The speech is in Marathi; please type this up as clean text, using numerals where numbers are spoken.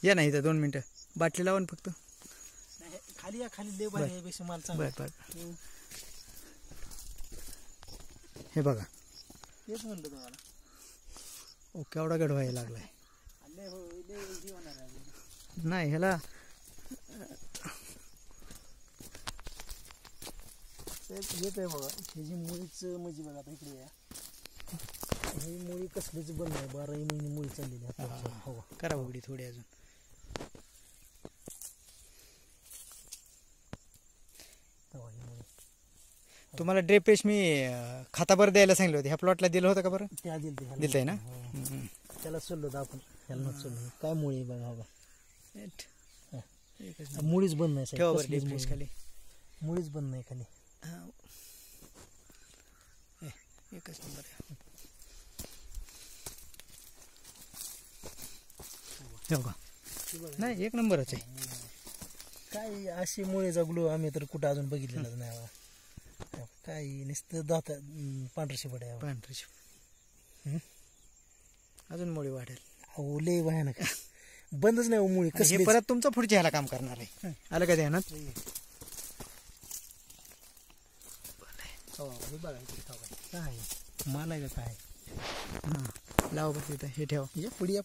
या नाही इथं 2 मिनिटं बाटली लावा फक्त. नाही, खाली या, खाली लय भारी आहे, पेक्षा माल चांगला. बर हे बघा. तेच म्हणलं तुम्हाला. ओ केवढा गड व्हायला लागलाय. लय हो लय जीवनार आहे. नाही ह्याला येत आहे बघा. हे जी मुळीच म्हणजे बघा आता इकडे या, ही मुळी कसलीच बंद नाही. 12 महिने मुळी चाललेली आहे. हो करा उघडी थोडी अजून. तुम्हाला ड्रेपेश मी खाताभर द्यायला सांगितलं होतं. ह्या प्लॉटला दिलं होतं का बरं? त्या दिलंय ना. त्याला सोडलं होतं आपण. त्याला नच सोडलं. काय मुळी बघा बघा. एकच मुळीच बंद नाही ठेवा साहेब. बरं ड्रेपेश खाली. मुळीच बंद नाही खाली. एकच नंबर आहे. हो का? नाही एक नंबरच आहे. काय अशी मुळे जगलो आम्ही तर कुठं अजून बघितलेलंच नाही बघा. काय नुसतं दाता पांढरशी पडे पांढरी अजून मुळी वाढेल. अहो लय भयानक. बंदच नाही मुळी हे कसली. परत तुमचं पुढच्या ह्याला काम करणार आहे. आलं का ध्यानात? काय माल आहे का काय? हां लावा बघ तिथं. हे ठेवा. पुढे